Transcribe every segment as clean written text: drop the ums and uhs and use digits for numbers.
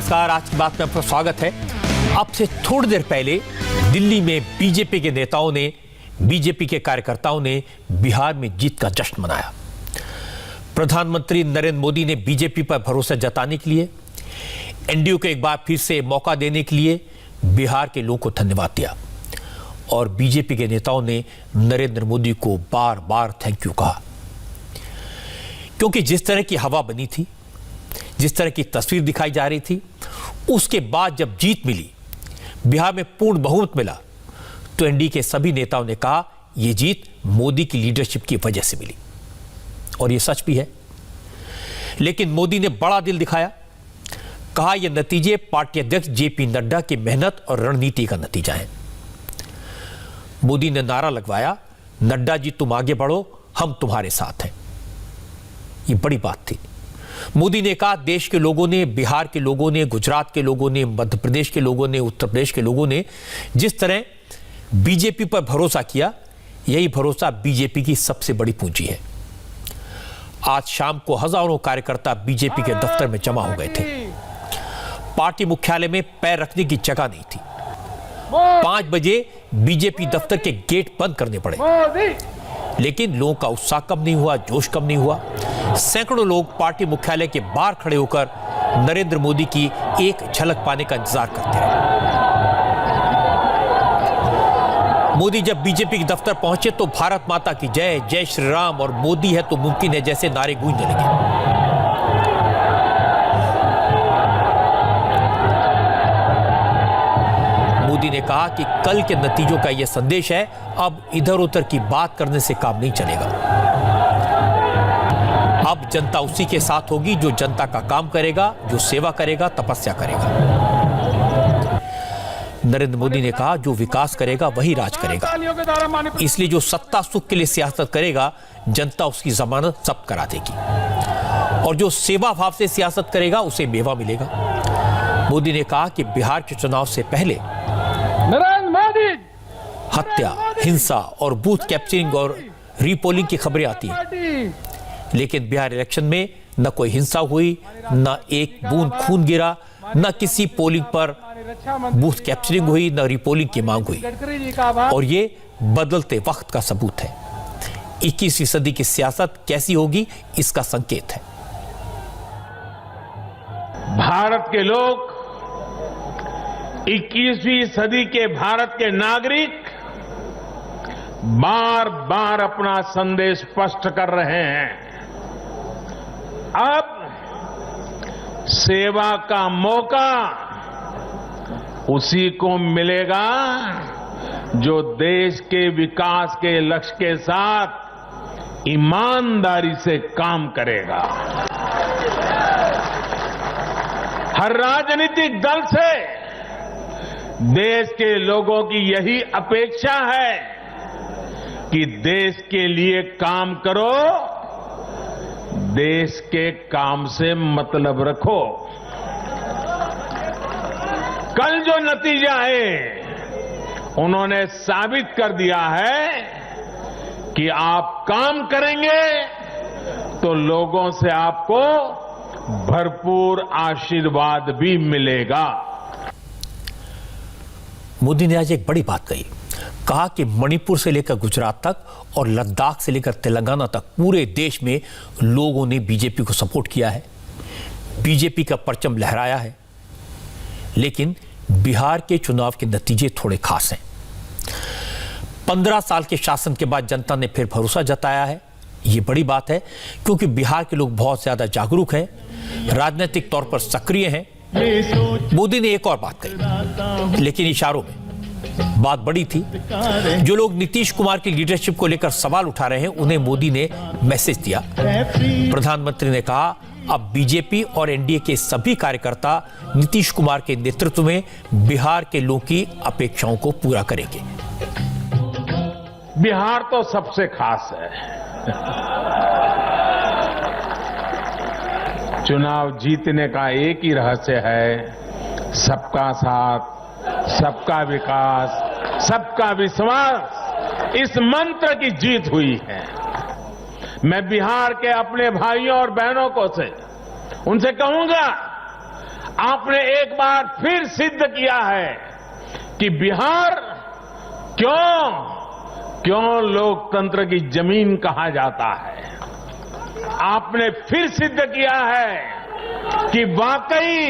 नमस्कार, आज की बात में आपका स्वागत है। अब से थोड़ी देर पहले दिल्ली में बीजेपी के नेताओं ने, बीजेपी के कार्यकर्ताओं ने बिहार में जीत का जश्न मनाया। प्रधानमंत्री नरेंद्र मोदी ने बीजेपी पर भरोसा जताने के लिए, एनडीए को एक बार फिर से मौका देने के लिए बिहार के लोगों को धन्यवाद दिया और बीजेपी के नेताओं ने नरेंद्र मोदी को बार बार थैंक यू कहा, क्योंकि जिस तरह की हवा बनी थी, जिस तरह की तस्वीर दिखाई जा रही थी, उसके बाद जब जीत मिली, बिहार में पूर्ण बहुमत मिला, तो एनडीए के सभी नेताओं ने कहा यह जीत मोदी की लीडरशिप की वजह से मिली। और यह सच भी है। लेकिन मोदी ने बड़ा दिल दिखाया, कहा यह नतीजे पार्टी अध्यक्ष जेपी नड्डा की मेहनत और रणनीति का नतीजा है। मोदी ने नारा लगवाया, नड्डा जी तुम आगे बढ़ो, हम तुम्हारे साथ हैं। यह बड़ी बात थी। मोदी ने कहा देश के लोगों ने, बिहार के लोगों ने, गुजरात के लोगों ने, मध्य प्रदेश के लोगों ने, उत्तर प्रदेश के लोगों ने जिस तरह बीजेपी पर भरोसा किया, यही भरोसा बीजेपी की सबसे बड़ी पूंजी है। आज शाम को हजारों कार्यकर्ता बीजेपी के दफ्तर में जमा हो गए थे। पार्टी मुख्यालय में पैर रखने की जगह नहीं थी। 5 बजे बीजेपी दफ्तर के गेट बंद करने पड़े, लेकिन लोगों का उत्साह कम नहीं हुआ, जोश कम नहीं हुआ। सैकड़ों लोग पार्टी मुख्यालय के बाहर खड़े होकर नरेंद्र मोदी की एक झलक पाने का इंतजार करते रहे। मोदी जब बीजेपी के दफ्तर पहुंचे तो भारत माता की जय, जय श्री राम और मोदी है तो मुमकिन है जैसे नारे गूंजने लगे। मोदी ने कहा कि कल के नतीजों का यह संदेश है, अब इधर उधर की बात करने से काम नहीं चलेगा। अब जनता उसी के साथ होगी जो जनता का काम करेगा, जो सेवा करेगा, तपस्या करेगा। नरेंद्र मोदी ने कहा जो विकास करेगा वही राज करेगा, इसलिए जो सत्ता सुख के लिए सियासत करेगा, जनता उसकी जमानत जब्त करा देगी, और जो सेवा भाव से सियासत करेगा उसे मेवा मिलेगा। मोदी ने कहा कि बिहार के चुनाव से पहले हत्या, हिंसा और बूथ कैप्चरिंग और रीपोलिंग की खबरें आती हैं, लेकिन बिहार इलेक्शन में न कोई हिंसा हुई, न एक बूंद खून गिरा, न किसी पोलिंग पर बूथ कैप्चरिंग हुई, न रीपोलिंग की मांग हुई। और ये बदलते वक्त का सबूत है। 21वीं सदी की सियासत कैसी होगी, इसका संकेत है। भारत के लोग, 21वीं सदी के भारत के नागरिक बार बार अपना संदेश स्पष्ट कर रहे हैं। अब सेवा का मौका उसी को मिलेगा जो देश के विकास के लक्ष्य के साथ ईमानदारी से काम करेगा। हर राजनीतिक दल से देश के लोगों की यही अपेक्षा है कि देश के लिए काम करो, देश के काम से मतलब रखो। कल जो नतीजा है, उन्होंने साबित कर दिया है कि आप काम करेंगे तो लोगों से आपको भरपूर आशीर्वाद भी मिलेगा। मोदी ने आज एक बड़ी बात कही, कहा कि मणिपुर से लेकर गुजरात तक और लद्दाख से लेकर तेलंगाना तक पूरे देश में लोगों ने बीजेपी को सपोर्ट किया है, बीजेपी का परचम लहराया है। लेकिन बिहार के चुनाव के नतीजे थोड़े खास हैं। 15 साल के शासन के बाद जनता ने फिर भरोसा जताया है। यह बड़ी बात है, क्योंकि बिहार के लोग बहुत ज्यादा जागरूक हैं, राजनीतिक तौर पर सक्रिय हैं। मोदी ने एक और बात कही, लेकिन इशारों में बात बड़ी थी। जो लोग नीतीश कुमार की लीडरशिप को लेकर सवाल उठा रहे हैं, उन्हें मोदी ने मैसेज दिया। प्रधानमंत्री ने कहा अब बीजेपी और एनडीए के सभी कार्यकर्ता नीतीश कुमार के नेतृत्व में बिहार के लोगों की अपेक्षाओं को पूरा करेंगे। बिहार तो सबसे खास है। चुनाव जीतने का एक ही रहस्य है, सबका साथ, सबका विकास, सबका विश्वास। इस मंत्र की जीत हुई है। मैं बिहार के अपने भाइयों और बहनों को से उनसे कहूंगा, आपने एक बार फिर सिद्ध किया है कि बिहार क्यों लोकतंत्र की जमीन कहा जाता है। आपने फिर सिद्ध किया है कि वाकई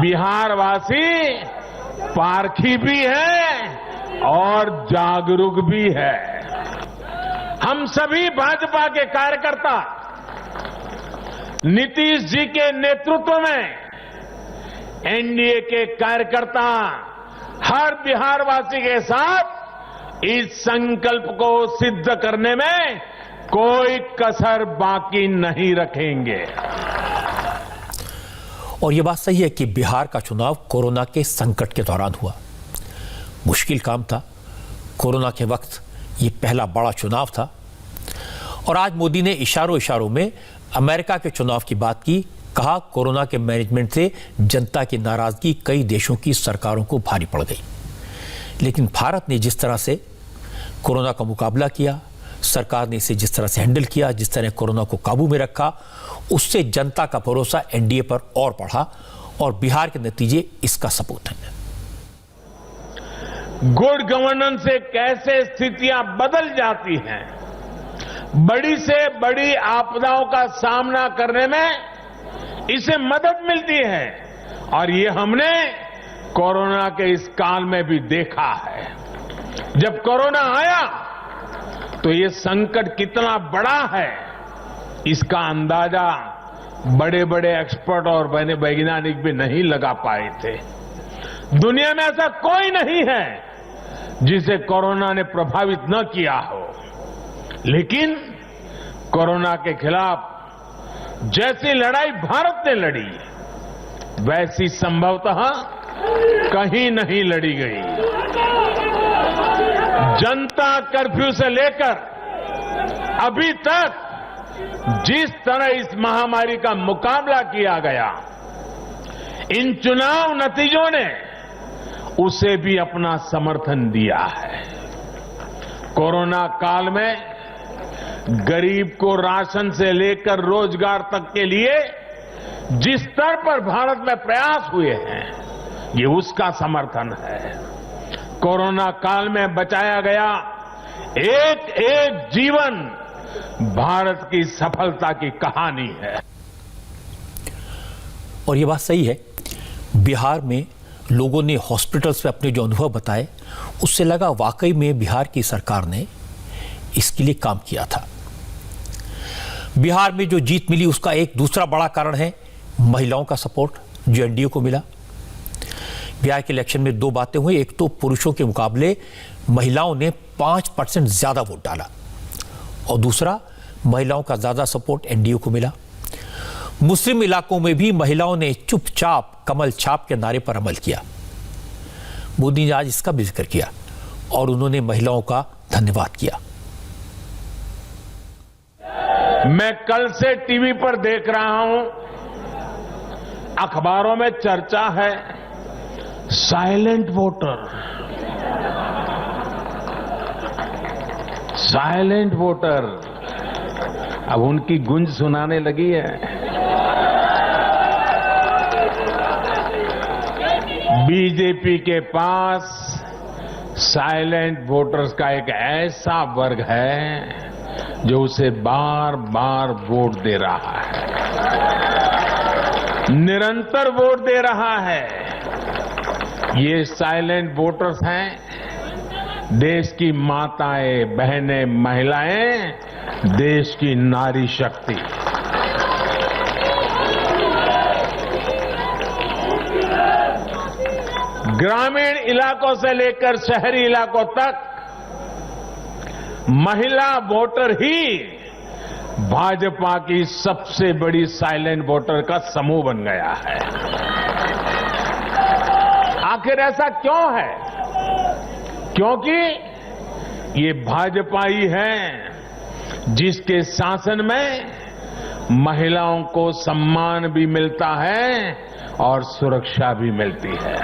बिहारवासी पारखी भी है और जागरूक भी है। हम सभी भाजपा के कार्यकर्ता नीतीश जी के नेतृत्व में एनडीए के कार्यकर्ता हर बिहारवासी के साथ इस संकल्प को सिद्ध करने में कोई कसर बाकी नहीं रखेंगे। और ये बात सही है कि बिहार का चुनाव कोरोना के संकट के दौरान हुआ। मुश्किल काम था। कोरोना के वक्त ये पहला बड़ा चुनाव था। और आज मोदी ने इशारों में अमेरिका के चुनाव की बात की। कहा कोरोना के मैनेजमेंट से जनता की नाराजगी कई देशों की सरकारों को भारी पड़ गई, लेकिन भारत ने जिस तरह से कोरोना का मुकाबला किया, सरकार ने इसे जिस तरह से हैंडल किया, जिस तरह कोरोना को काबू में रखा, उससे जनता का भरोसा एनडीए पर और बढ़ा और बिहार के नतीजे इसका सबूत हैं। गुड गवर्नेंस से कैसे स्थितियां बदल जाती हैं, बड़ी से बड़ी आपदाओं का सामना करने में इसे मदद मिलती है। और ये हमने कोरोना के इस काल में भी देखा है। जब कोरोना आया तो ये संकट कितना बड़ा है, इसका अंदाजा बड़े बड़े एक्सपर्ट और वैज्ञानिक भी नहीं लगा पाए थे। दुनिया में ऐसा कोई नहीं है जिसे कोरोना ने प्रभावित न किया हो, लेकिन कोरोना के खिलाफ जैसी लड़ाई भारत ने लड़ी, वैसी संभवतः कहीं नहीं लड़ी गई। जनता कर्फ्यू से लेकर अभी तक जिस तरह इस महामारी का मुकाबला किया गया, इन चुनाव नतीजों ने उसे भी अपना समर्थन दिया है। कोरोना काल में गरीब को राशन से लेकर रोजगार तक के लिए जिस स्तर पर भारत में प्रयास हुए हैं, ये उसका समर्थन है। कोरोना काल में बचाया गया एक एक जीवन भारत की सफलता की कहानी है। और ये बात सही है, बिहार में लोगों ने हॉस्पिटल्स में अपने जो अनुभव बताए, उससे लगा वाकई में बिहार की सरकार ने इसके लिए काम किया था। बिहार में जो जीत मिली उसका एक दूसरा बड़ा कारण है महिलाओं का सपोर्ट जो एनडीए को मिला। बिहार के इलेक्शन में दो बातें हुई, एक तो पुरुषों के मुकाबले महिलाओं ने 5% ज्यादा वोट डाला और दूसरा महिलाओं का ज्यादा सपोर्ट एनडीए को मिला। मुस्लिम इलाकों में भी महिलाओं ने चुपचाप कमल छाप के नारे पर अमल किया। मोदी ने आज इसका भी जिक्र किया और उन्होंने महिलाओं का धन्यवाद किया। मैं कल से टीवी पर देख रहा हूं, अखबारों में चर्चा है साइलेंट वोटर, साइलेंट वोटर। अब उनकी गूंज सुनाने लगी है। बीजेपी के पास साइलेंट वोटर्स का एक ऐसा वर्ग है जो उसे बार बार वोट दे रहा है, निरंतर वोट दे रहा है। ये साइलेंट वोटर्स हैं देश की माताएं, बहनें, महिलाएं, देश की नारी शक्ति। ग्रामीण इलाकों से लेकर शहरी इलाकों तक महिला वोटर ही भाजपा की सबसे बड़ी साइलेंट वोटर का समूह बन गया है। आखिर ऐसा क्यों है? क्योंकि ये भाजपा ही है जिसके शासन में महिलाओं को सम्मान भी मिलता है और सुरक्षा भी मिलती है।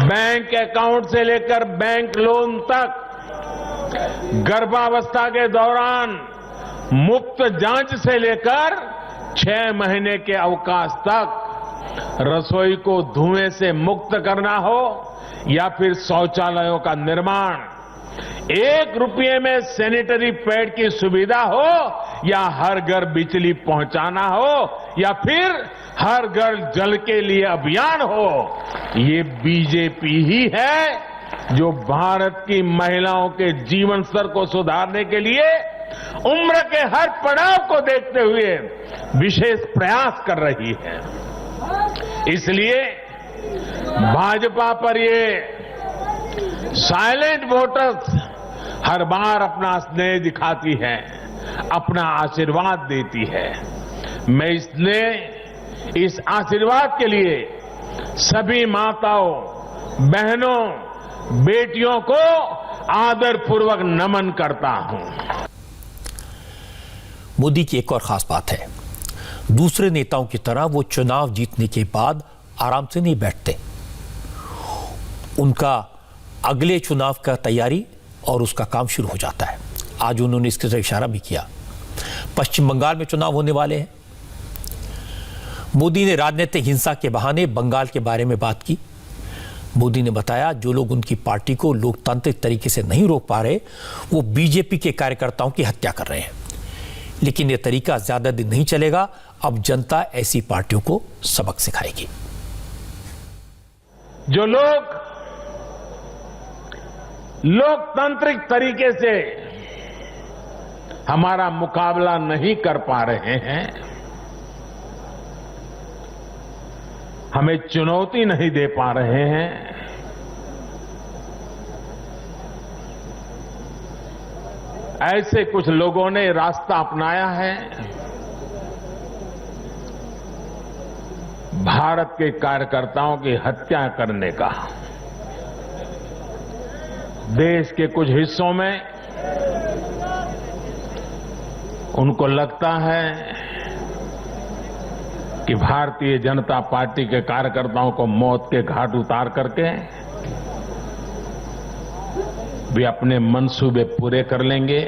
बैंक अकाउंट से लेकर बैंक लोन तक, गर्भावस्था के दौरान मुफ्त जांच से लेकर 6 महीने के अवकाश तक, रसोई को धुएं से मुक्त करना हो या फिर शौचालयों का निर्माण, 1 रुपये में सैनिटरी पैड की सुविधा हो या हर घर बिजली पहुंचाना हो या फिर हर घर जल के लिए अभियान हो, ये बीजेपी ही है जो भारत की महिलाओं के जीवन स्तर को सुधारने के लिए उम्र के हर पड़ाव को देखते हुए विशेष प्रयास कर रही है। इसलिए भाजपा पर ये साइलेंट वोटर्स हर बार अपना स्नेह दिखाती है, अपना आशीर्वाद देती है। मैं इस आशीर्वाद के लिए सभी माताओं, बहनों, बेटियों को आदरपूर्वक नमन करता हूं। मोदी की एक और खास बात है, दूसरे नेताओं की तरह वो चुनाव जीतने के बाद आराम से नहीं बैठते। उनका अगले चुनाव का तैयारी और उसका काम शुरू हो जाता है। आज उन्होंने इसके तरफ इशारा भी किया। पश्चिम बंगाल में चुनाव होने वाले हैं। मोदी ने राजनीतिक हिंसा के बहाने बंगाल के बारे में बात की। मोदी ने बताया जो लोग उनकी पार्टी को लोकतांत्रिक तरीके से नहीं रोक पा रहे, वो बीजेपी के कार्यकर्ताओं की हत्या कर रहे हैं। लेकिन यह तरीका ज्यादा दिन नहीं चलेगा। अब जनता ऐसी पार्टियों को सबक सिखाएगी। जो लोग लोकतांत्रिक तरीके से हमारा मुकाबला नहीं कर पा रहे हैं, हमें चुनौती नहीं दे पा रहे हैं, ऐसे कुछ लोगों ने रास्ता अपनाया है भारत के कार्यकर्ताओं की हत्या करने का। देश के कुछ हिस्सों में उनको लगता है कि भारतीय जनता पार्टी के कार्यकर्ताओं को मौत के घाट उतार करके वे अपने मंसूबे पूरे कर लेंगे।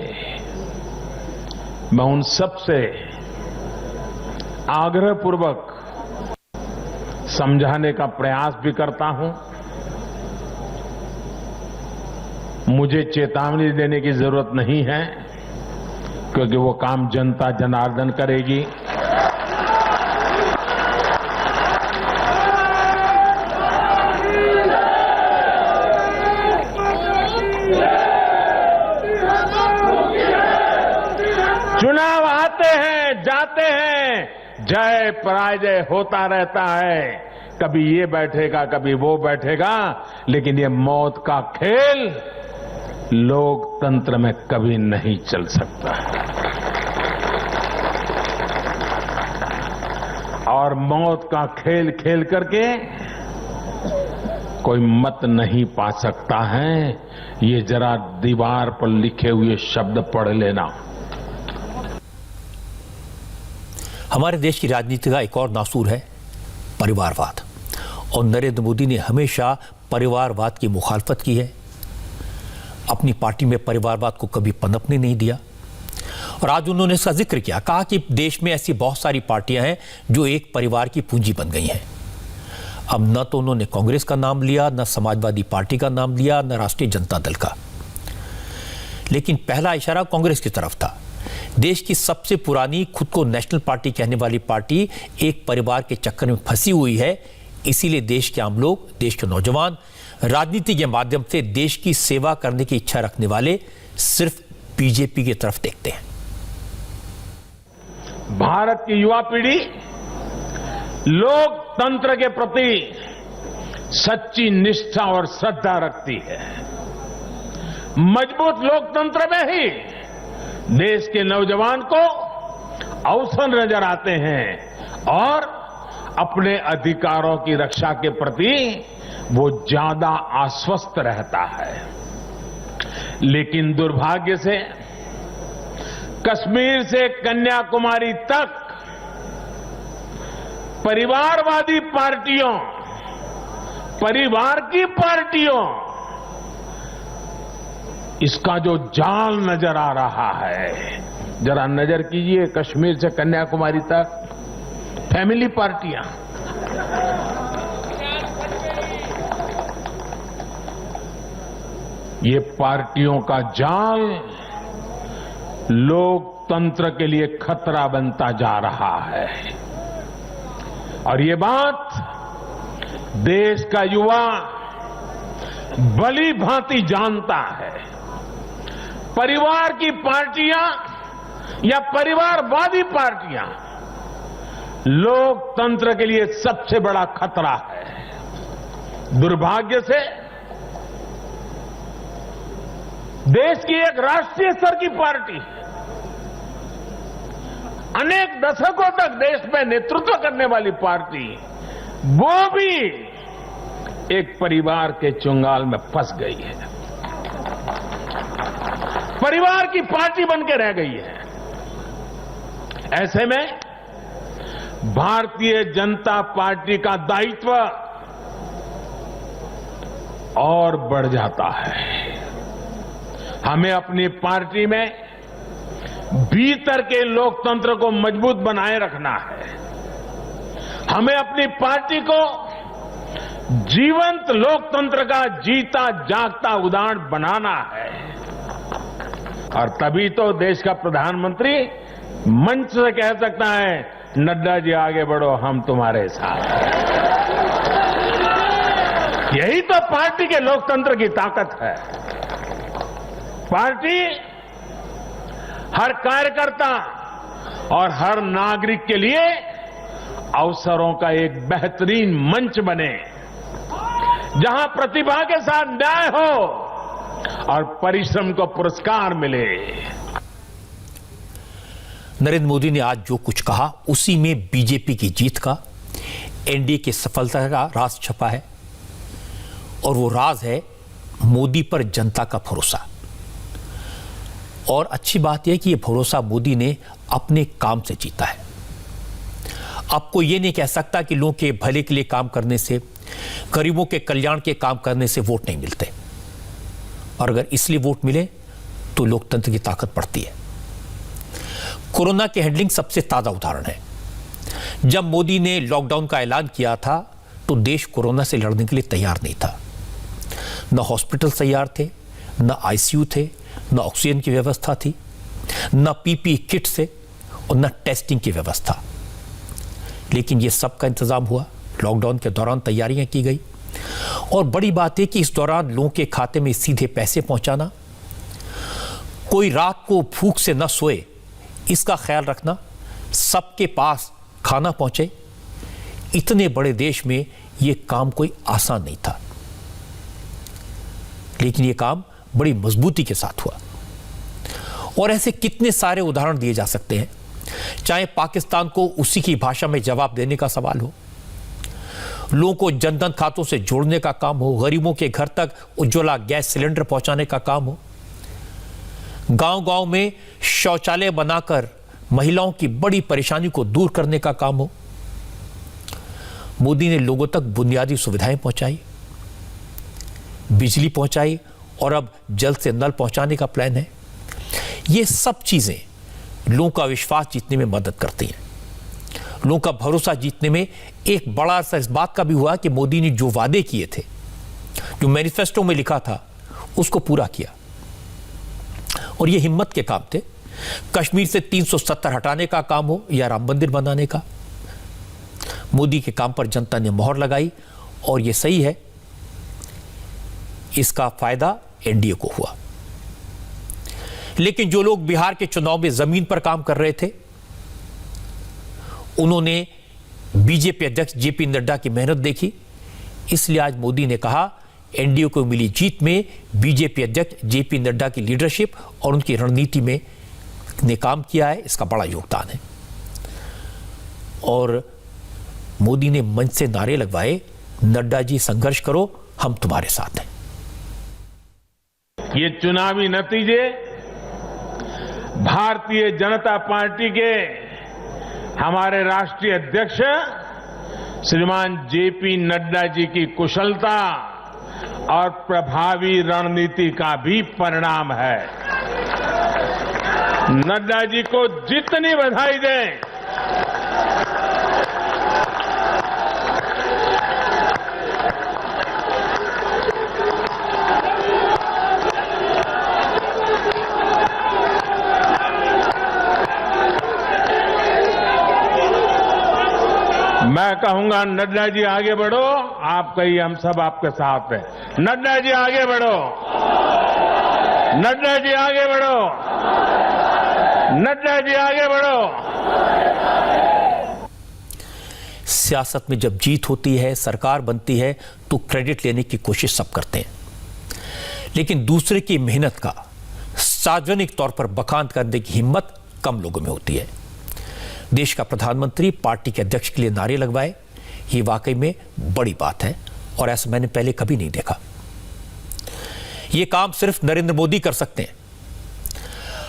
मैं उन सब से आग्रहपूर्वक समझाने का प्रयास भी करता हूं। मुझे चेतावनी देने की जरूरत नहीं है, क्योंकि वो काम जनता जनार्दन करेगी। चुनाव आते हैं, जाते हैं, जय पराजय होता रहता है। कभी ये बैठेगा, कभी वो बैठेगा, लेकिन ये मौत का खेल लोकतंत्र में कभी नहीं चल सकता। और मौत का खेल खेल करके कोई मत नहीं पा सकता है। ये जरा दीवार पर लिखे हुए शब्द पढ़ लेना। हमारे देश की राजनीति का एक और नासूर है परिवारवाद, और नरेंद्र मोदी ने हमेशा परिवारवाद की मुखालफत की है। अपनी पार्टी में परिवारवाद को कभी पनपने नहीं दिया, और आज उन्होंने इसका जिक्र किया। कहा कि देश में ऐसी बहुत सारी पार्टियां हैं जो एक परिवार की पूंजी बन गई हैं। अब न तो उन्होंने कांग्रेस का नाम लिया, न समाजवादी पार्टी का नाम लिया, न राष्ट्रीय जनता दल का, लेकिन पहला इशारा कांग्रेस की तरफ था। देश की सबसे पुरानी, खुद को नेशनल पार्टी कहने वाली पार्टी एक परिवार के चक्कर में फंसी हुई है। इसीलिए देश के आम लोग, देश के नौजवान राजनीति के माध्यम से देश की सेवा करने की इच्छा रखने वाले सिर्फ बीजेपी की तरफ देखते हैं। भारत की युवा पीढ़ी लोकतंत्र के प्रति सच्ची निष्ठा और श्रद्धा रखती है। मजबूत लोकतंत्र में ही देश के नौजवान को अवसर नजर आते हैं और अपने अधिकारों की रक्षा के प्रति वो ज्यादा आश्वस्त रहता है। लेकिन दुर्भाग्य से कश्मीर से कन्याकुमारी तक परिवारवादी पार्टियों, परिवार की पार्टियों, इसका जो जाल नजर आ रहा है, जरा नजर कीजिए कश्मीर से कन्याकुमारी तक फैमिली पार्टियां, ये पार्टियों का जाल लोकतंत्र के लिए खतरा बनता जा रहा है। और ये बात देश का युवा भली भांति जानता है। परिवार की पार्टियां या परिवारवादी पार्टियां लोकतंत्र के लिए सबसे बड़ा खतरा है। दुर्भाग्य से देश की एक राष्ट्रीय स्तर की पार्टी अनेक दशकों तक देश में नेतृत्व करने वाली पार्टी, वो भी एक परिवार के चुंगाल में फंस गई है, परिवार की पार्टी बन के रह गई है। ऐसे में भारतीय जनता पार्टी का दायित्व और बढ़ जाता है। हमें अपनी पार्टी में भीतर के लोकतंत्र को मजबूत बनाए रखना है। हमें अपनी पार्टी को जीवंत लोकतंत्र का जीता जागता उदाहरण बनाना है। और तभी तो देश का प्रधानमंत्री मंच से कह सकता है, नड्डा जी आगे बढ़ो, हम तुम्हारे साथ हैं। यही तो पार्टी के लोकतंत्र की ताकत है। पार्टी हर कार्यकर्ता और हर नागरिक के लिए अवसरों का एक बेहतरीन मंच बने, जहां प्रतिभा के साथ न्याय हो और परिश्रम को पुरस्कार मिले। नरेंद्र मोदी ने आज जो कुछ कहा उसी में बीजेपी की जीत का, एनडीए की सफलता का राज छपा है। और वो राज है मोदी पर जनता का भरोसा। और अच्छी बात यह कि ये भरोसा मोदी ने अपने काम से जीता है। अब कोई ये नहीं कह सकता कि लोगों के भले के लिए काम करने से, गरीबों के कल्याण के काम करने से वोट नहीं मिलते। और अगर इसलिए वोट मिले तो लोकतंत्र की ताकत बढ़ती है। कोरोना के हैंडलिंग सबसे ताजा उदाहरण है। जब मोदी ने लॉकडाउन का ऐलान किया था तो देश कोरोना से लड़ने के लिए तैयार नहीं था। न हॉस्पिटल तैयार थे, न आईसीयू थे, न ऑक्सीजन की व्यवस्था थी, न पीपीई किट से और न टेस्टिंग की व्यवस्था। लेकिन यह सब का इंतजाम हुआ। लॉकडाउन के दौरान तैयारियां की गई। और बड़ी बात है कि इस दौरान लोगों के खाते में सीधे पैसे पहुंचाना, कोई रात को भूख से न सोए इसका ख्याल रखना, सबके पास खाना पहुंचे, इतने बड़े देश में यह काम कोई आसान नहीं था। लेकिन यह काम बड़ी मजबूती के साथ हुआ। और ऐसे कितने सारे उदाहरण दिए जा सकते हैं, चाहे पाकिस्तान को उसी की भाषा में जवाब देने का सवाल हो, लोगों को जनधन खातों से जोड़ने का काम हो, गरीबों के घर तक उज्ज्वला गैस सिलेंडर पहुंचाने का काम हो, गांव-गांव में शौचालय बनाकर महिलाओं की बड़ी परेशानी को दूर करने का काम हो। मोदी ने लोगों तक बुनियादी सुविधाएं पहुंचाई, बिजली पहुंचाई और अब जल से नल पहुंचाने का प्लान है। ये सब चीजें लोगों का विश्वास जीतने में मदद करती हैं। लोगों का भरोसा जीतने में एक बड़ा असर इस बात का भी हुआ कि मोदी ने जो वादे किए थे, जो मैनिफेस्टो में लिखा था, उसको पूरा किया। और ये हिम्मत के काम थे। कश्मीर से 370 हटाने का काम हो या राम मंदिर बनाने का, मोदी के काम पर जनता ने मोहर लगाई। और ये सही है, इसका फायदा एनडीए को हुआ। लेकिन जो लोग बिहार के चुनाव में जमीन पर काम कर रहे थे, उन्होंने बीजेपी अध्यक्ष जेपी नड्डा की मेहनत देखी। इसलिए आज मोदी ने कहा, एनडीए को मिली जीत में बीजेपी अध्यक्ष जेपी नड्डा की लीडरशिप और उनकी रणनीति में ने काम किया है, इसका बड़ा योगदान है। और मोदी ने मंच से नारे लगवाए, नड्डा जी संघर्ष करो, हम तुम्हारे साथ हैं। ये चुनावी नतीजे भारतीय जनता पार्टी के हमारे राष्ट्रीय अध्यक्ष श्रीमान जेपी नड्डा जी की कुशलता और प्रभावी रणनीति का भी परिणाम है। नड्डा जी को जितनी बधाई दें, मैं कहूंगा नड्डा जी आगे बढ़ो, आप कहिए हम सब आपके साथ हैं। नड्डा जी आगे बढ़ो, नड्डा जी आगे बढ़ो, नड्डा जी आगे बढ़ो। सियासत में जब जीत होती है, सरकार बनती है, तो क्रेडिट लेने की कोशिश सब करते हैं, लेकिन दूसरे की मेहनत का सार्वजनिक तौर पर बखान करने की हिम्मत कम लोगों में होती है। देश का प्रधानमंत्री पार्टी के अध्यक्ष के लिए नारे लगवाए, ये वाकई में बड़ी बात है और ऐसा मैंने पहले कभी नहीं देखा। ये काम सिर्फ नरेंद्र मोदी कर सकते हैं।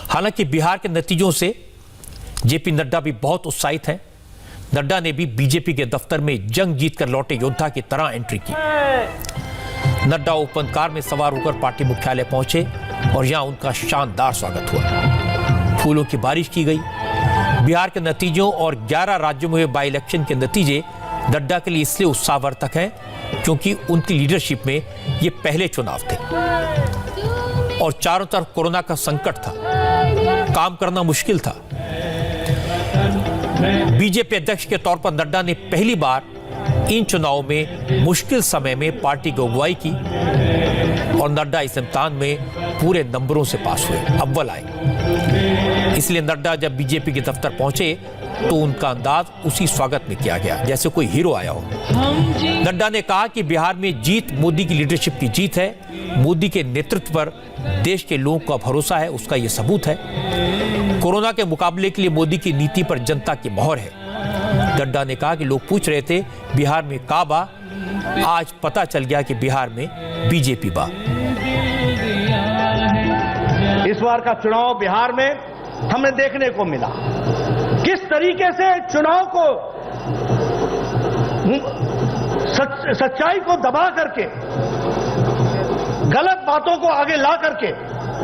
हालांकि बिहार के नतीजों से जेपी नड्डा भी बहुत उत्साहित हैं। नड्डा ने भी बीजेपी के दफ्तर में जंग जीतकर लौटे योद्धा की तरह एंट्री की। नड्डा ओपन कार में सवार होकर पार्टी मुख्यालय पहुंचे और यहां उनका शानदार स्वागत हुआ। फूलों की बारिश की गई। बिहार के नतीजों और 11 राज्यों में हुए बाई इलेक्शन के नतीजे नड्डा के लिए इसलिए उत्साहवर्धक हैं क्योंकि उनकी लीडरशिप में ये पहले चुनाव थे और चारों तरफ कोरोना का संकट था, काम करना मुश्किल था। बीजेपी अध्यक्ष के तौर पर नड्डा ने पहली बार इन चुनावों में मुश्किल समय में पार्टी की अगुवाई की और नड्डा इस इम्तिहान में पूरे नंबरों से पास हुए, अव्वल आए। इसलिए नड्डा जब बीजेपी के दफ्तर पहुंचे तो उनका अंदाज उसी स्वागत में किया गया जैसे कोई हीरो आया हो। नड्डा ने कहा कि बिहार में जीत मोदी की लीडरशिप की जीत है। मोदी के नेतृत्व पर देश के लोगों का भरोसा है, उसका यह सबूत है। कोरोना के मुकाबले के लिए मोदी की नीति पर जनता की मोहर है। नड्डा ने कहा कि लोग पूछ रहे थे बिहार में का बा, आज पता चल गया कि बिहार में बीजेपी बा। इस बार का चुनाव बिहार में हमें देखने को मिला किस तरीके से चुनाव को सच्चाई को दबा करके, गलत बातों को आगे ला करके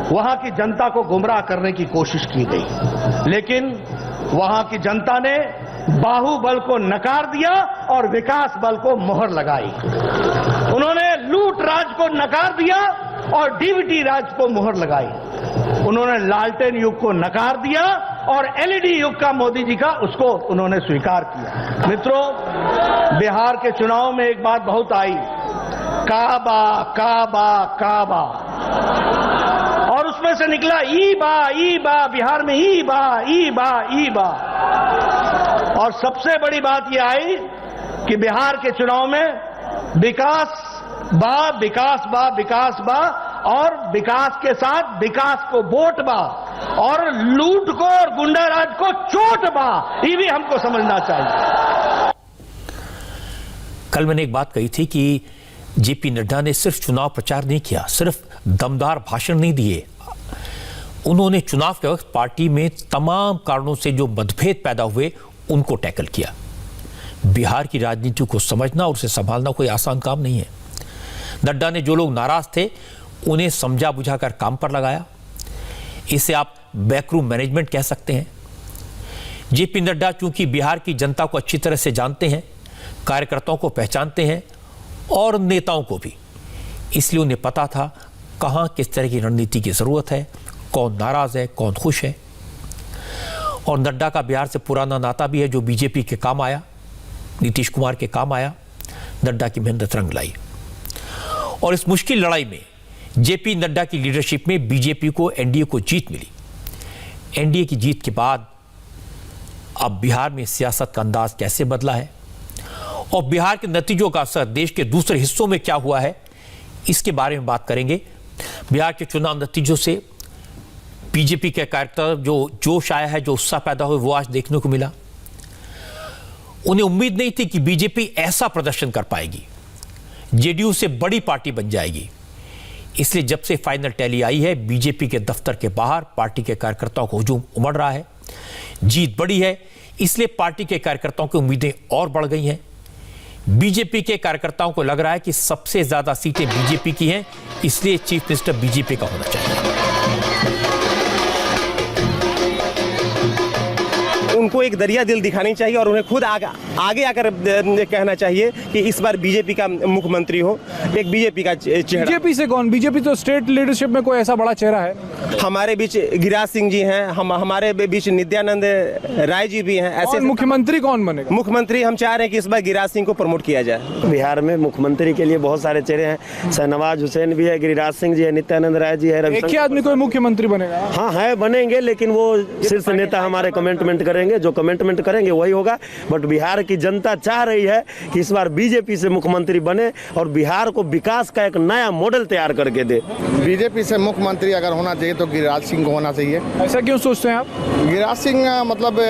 वहां की जनता को गुमराह करने की कोशिश की गई। लेकिन वहां की जनता ने बाहुबल को नकार दिया और विकास बल को मोहर लगाई। उन्होंने लूट राज को नकार दिया और डीबीटी राज को मोहर लगाई। उन्होंने लालटेन युग को नकार दिया और एलईडी युग का मोदी जी का उसको उन्होंने स्वीकार किया। मित्रों, बिहार के चुनाव में एक बात बहुत आई, काबा काबा काबा, और उसमें से निकला ई बा, बिहार में ई बा। और सबसे बड़ी बात यह आई कि बिहार के चुनाव में विकास बा और विकास के साथ विकास को वोट बा और लूट को और गुंडाराज को चोट बा। ये भी हमको समझना चाहिए। कल मैंने एक बात कही थी कि जेपी नड्डा ने सिर्फ चुनाव प्रचार नहीं किया, सिर्फ दमदार भाषण नहीं दिए, उन्होंने चुनाव के वक्त पार्टी में तमाम कारणों से जो मतभेद पैदा हुए उनको टैकल किया। बिहार की राजनीति को समझना और उसे संभालना कोई आसान काम नहीं है। नड्डा ने जो लोग नाराज थे उन्हें समझा बुझाकर काम पर लगाया। इसे आप बैकरूम मैनेजमेंट कह सकते हैं। जेपी नड्डा चूंकि बिहार की जनता को अच्छी तरह से जानते हैं, कार्यकर्ताओं को पहचानते हैं और नेताओं को भी, इसलिए उन्हें पता था कहां किस तरह की रणनीति की जरूरत है, कौन नाराज है, कौन खुश है। और नड्डा का बिहार से पुराना नाता भी है जो बीजेपी के काम आया, नीतीश कुमार के काम आया। नड्डा की मेहनत रंग लाई और इस मुश्किल लड़ाई में जेपी नड्डा की लीडरशिप में बीजेपी को, एनडीए को जीत मिली। एनडीए की जीत के बाद अब बिहार में सियासत का अंदाज कैसे बदला है और बिहार के नतीजों का असर देश के दूसरे हिस्सों में क्या हुआ है, इसके बारे में बात करेंगे। बिहार के चुनाव नतीजों से बीजेपी के कार्यकर्ता जो जोश आया है, जो उत्साह पैदा हुआ, वो आज देखने को मिला। उन्हें उम्मीद नहीं थी कि बीजेपी ऐसा प्रदर्शन कर पाएगी, जेडीयू से बड़ी पार्टी बन जाएगी। इसलिए जब से फाइनल टैली आई है, बीजेपी के दफ्तर के बाहर पार्टी के कार्यकर्ताओं को हुजूम उमड़ रहा है। जीत बड़ी है, इसलिए पार्टी के कार्यकर्ताओं की उम्मीदें और बढ़ गई हैं। बीजेपी के कार्यकर्ताओं को लग रहा है कि सबसे ज्यादा सीटें बीजेपी की हैं, इसलिए चीफ मिनिस्टर बीजेपी का होना चाहिए। उनको एक दरिया दिल दिखानी चाहिए और उन्हें खुद आगे आकर कहना चाहिए कि इस बार बीजेपी का मुख्यमंत्री हो, एक बीजेपी का चेहरा। बीजेपी से कौन? बीजेपी तो स्टेट लीडरशिप में कोई ऐसा बड़ा चेहरा है? हमारे बीच गिरिराज सिंह जी हैं, हमारे बीच नित्यानंद राय जी भी हैं। ऐसे मुख्यमंत्री कौन बनेगा? मुख्यमंत्री हम चाह रहे हैं कि इस बार गिरिराज सिंह को प्रमोट किया जाए। बिहार में मुख्यमंत्री के लिए बहुत सारे चेहरे हैं, शहनवाज हुसैन भी है, गिरिराज सिंह जी है, नित्यानंद राय जी है। एक ही आदमी कोई मुख्यमंत्री बनेगा? हाँ है, बनेंगे, लेकिन वो शीर्ष नेता हमारे कमेंटमेंट करेंगे, जो कमेंटमेंट करेंगे वही होगा। बट बिहार की जनता चाह रही है कि इस बार बीजेपी से मुख्यमंत्री बने और बिहार को विकास का एक नया मॉडल तैयार करके दे। बीजेपी से मुख्यमंत्री अगर होना चाहिए तो गिरिराज सिंह को होना चाहिए। ऐसा क्यों सोचते हैं आप? गिरिराज सिंह मतलब